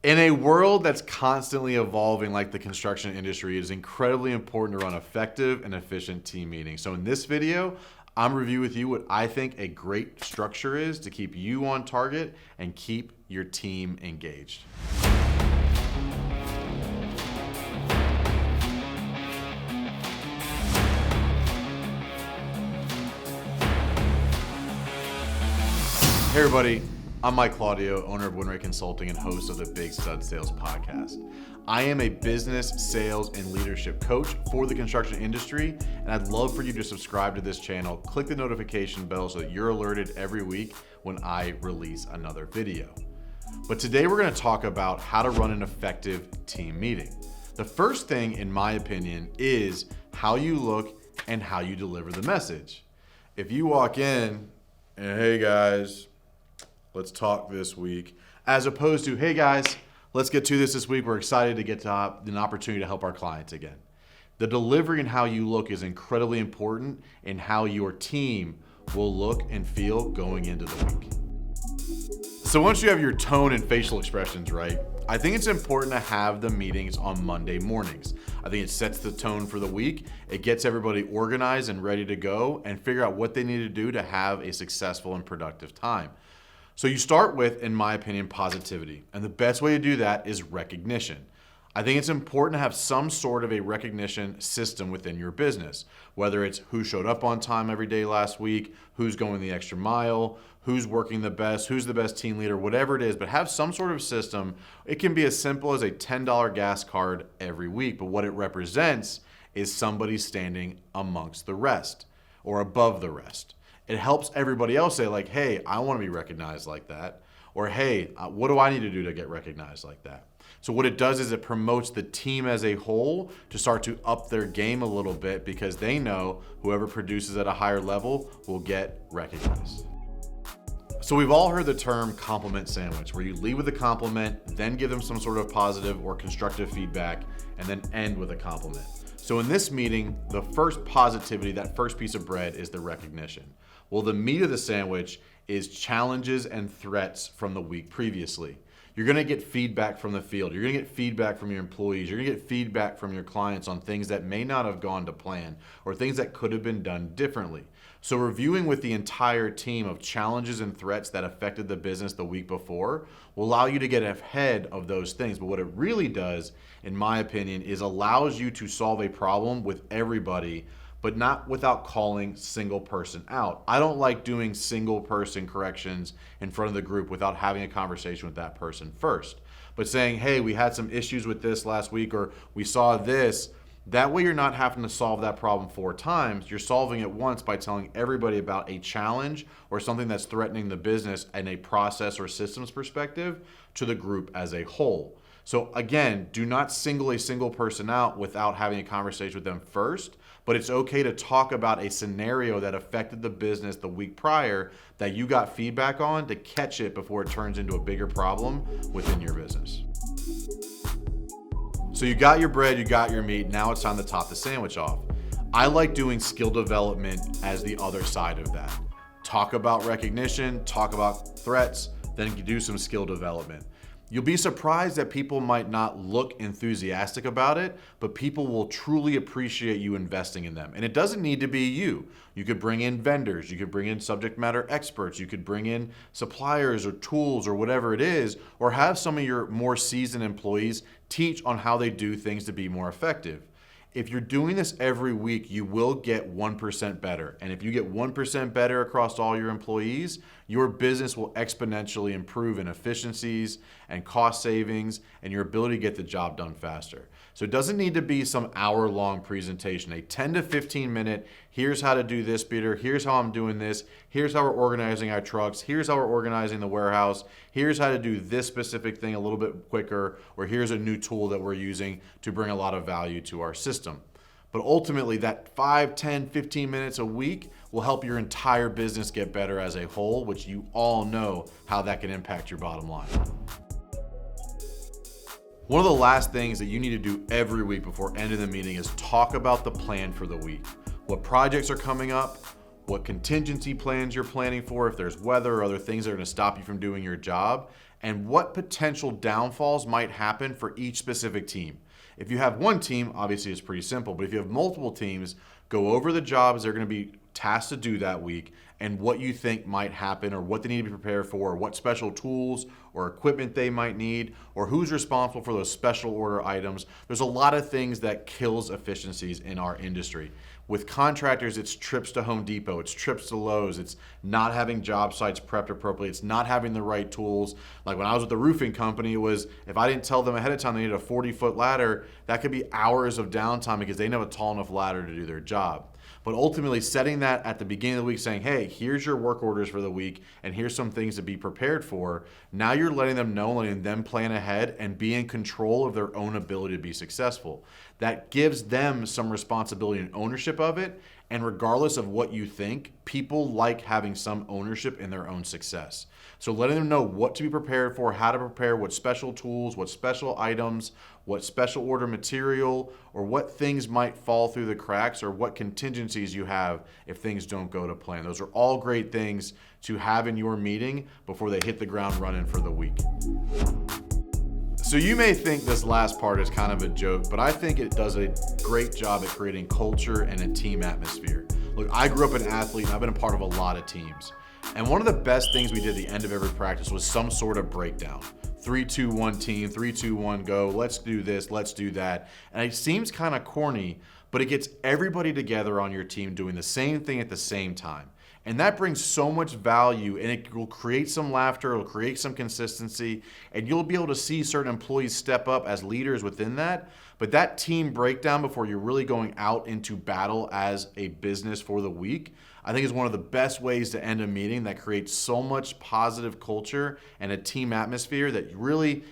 In a world that's constantly evolving like the construction industry, it is incredibly important to run effective and efficient team meetings. So in this video, I'm reviewing with you what I think a great structure is to keep you on target and keep your team engaged. Hey everybody, I'm Mike Claudio, owner of WinRate Consulting and host of the Big Stud Sales Podcast. I am a business, sales, and leadership coach for the construction industry, and I'd love for you to subscribe to this channel, click the notification bell so that you're alerted every week when I release another video. But today we're going to talk about how to run an effective team meeting. The first thing, in my opinion, is how you look and how you deliver the message. If you walk in and, hey guys, let's talk this week, as opposed to, hey guys, let's get to this week. We're excited to get to an opportunity to help our clients again. The delivery and how you look is incredibly important in how your team will look and feel going into the week. So once you have your tone and facial expressions right, I think it's important to have the meetings on Monday mornings. I think it sets the tone for the week. It gets everybody organized and ready to go and figure out what they need to do to have a successful and productive time. So you start with, in my opinion, positivity. And the best way to do that is recognition. I think it's important to have some sort of a recognition system within your business, whether it's who showed up on time every day last week, who's going the extra mile, who's working the best, who's the best team leader, whatever it is, but have some sort of system. It can be as simple as a $10 gas card every week, but what it represents is somebody standing amongst the rest or above the rest. It helps everybody else say like, hey, I want to be recognized like that. Or hey, what do I need to do to get recognized like that? So what it does is it promotes the team as a whole to start to up their game a little bit because they know whoever produces at a higher level will get recognized. So we've all heard the term compliment sandwich, where you lead with a compliment, then give them some sort of positive or constructive feedback, and then end with a compliment. So in this meeting, the first positivity, that first piece of bread, is the recognition. Well, the meat of the sandwich is challenges and threats from the week previously. You're gonna get feedback from the field. You're gonna get feedback from your employees. You're gonna get feedback from your clients on things that may not have gone to plan or things that could have been done differently. So reviewing with the entire team of challenges and threats that affected the business the week before will allow you to get ahead of those things. But what it really does, in my opinion, is allows you to solve a problem with everybody, but not without calling single person out. I don't like doing single person corrections in front of the group without having a conversation with that person first. But saying, hey, we had some issues with this last week, or we saw this, that way you're not having to solve that problem 4 times. You're solving it once by telling everybody about a challenge or something that's threatening the business and a process or systems perspective to the group as a whole. So again, do not single a single person out without having a conversation with them first, but it's okay to talk about a scenario that affected the business the week prior that you got feedback on to catch it before it turns into a bigger problem within your business. So you got your bread, you got your meat, now it's time to top the sandwich off. I like doing skill development as the other side of that. Talk about recognition, talk about threats, then do some skill development. You'll be surprised that people might not look enthusiastic about it, but people will truly appreciate you investing in them. And it doesn't need to be you. You could bring in vendors, you could bring in subject matter experts, you could bring in suppliers or tools or whatever it is, or have some of your more seasoned employees teach on how they do things to be more effective. If you're doing this every week, you will get 1% better. And if you get 1% better across all your employees, your business will exponentially improve in efficiencies and cost savings and your ability to get the job done faster. So it doesn't need to be some hour-long presentation. A 10 to 15 minute, here's how to do this, Peter, here's how I'm doing this, here's how we're organizing our trucks, here's how we're organizing the warehouse, here's how to do this specific thing a little bit quicker, or here's a new tool that we're using to bring a lot of value to our system. But ultimately, that 5, 10, 15 minutes a week will help your entire business get better as a whole, which you all know how that can impact your bottom line. One of the last things that you need to do every week before ending the meeting is talk about the plan for the week. What projects are coming up, what contingency plans you're planning for, if there's weather or other things that are going to stop you from doing your job, and what potential downfalls might happen for each specific team. If you have one team, obviously it's pretty simple, but if you have multiple teams, go over the jobs they're going to be tasked to do that week and what you think might happen or what they need to be prepared for, or what special tools or equipment they might need, or who's responsible for those special order items. There's a lot of things that kills efficiencies in our industry. With contractors, it's trips to Home Depot, it's trips to Lowe's, it's not having job sites prepped appropriately, it's not having the right tools. Like when I was with the roofing company, it was, if I didn't tell them ahead of time they needed a 40-foot ladder, that could be hours of downtime because they didn't have a tall enough ladder to do their job. But ultimately setting that at the beginning of the week, saying, hey, here's your work orders for the week and here's some things to be prepared for. Now you're letting them know, letting them plan ahead and be in control of their own ability to be successful. That gives them some responsibility and ownership of it. And regardless of what you think, people like having some ownership in their own success. So letting them know what to be prepared for, how to prepare, what special tools, what special items, what special order material, or what things might fall through the cracks, or what contingencies you have if things don't go to plan. Those are all great things to have in your meeting before they hit the ground running for the week. So you may think this last part is kind of a joke, but I think it does a great job at creating culture and a team atmosphere. Look, I grew up an athlete and I've been a part of a lot of teams. And one of the best things we did at the end of every practice was some sort of breakdown. 3-2-1 team, 3-2-1 go, let's do this, let's do that. And it seems kind of corny, but it gets everybody together on your team doing the same thing at the same time. And that brings so much value, and it will create some laughter, it'll create some consistency, and you'll be able to see certain employees step up as leaders within that. But that team breakdown before you're really going out into battle as a business for the week, I think is one of the best ways to end a meeting that creates so much positive culture and a team atmosphere that really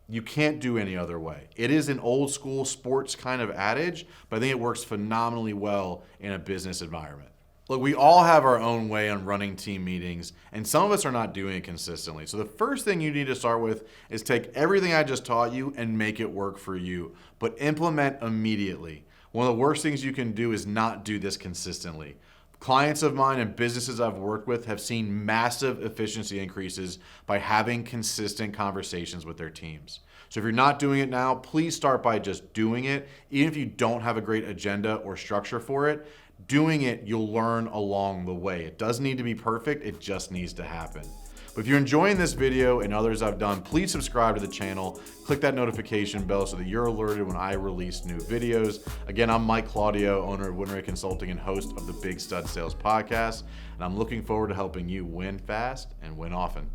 you can't do any other way. It is an old school sports kind of adage, but I think it works phenomenally well in a business environment. Look, we all have our own way on running team meetings, and some of us are not doing it consistently. So the first thing you need to start with is take everything I just taught you and make it work for you, but implement immediately. One of the worst things you can do is not do this consistently. Clients of mine and businesses I've worked with have seen massive efficiency increases by having consistent conversations with their teams. So if you're not doing it now, please start by just doing it. Even if you don't have a great agenda or structure for it, doing it, you'll learn along the way. It doesn't need to be perfect, it just needs to happen. But if you're enjoying this video and others I've done, please subscribe to the channel, click that notification bell so that you're alerted when I release new videos. Again, I'm Mike Claudio, owner of WinRate Consulting and host of the Big Stud Sales Podcast, and I'm looking forward to helping you win fast and win often.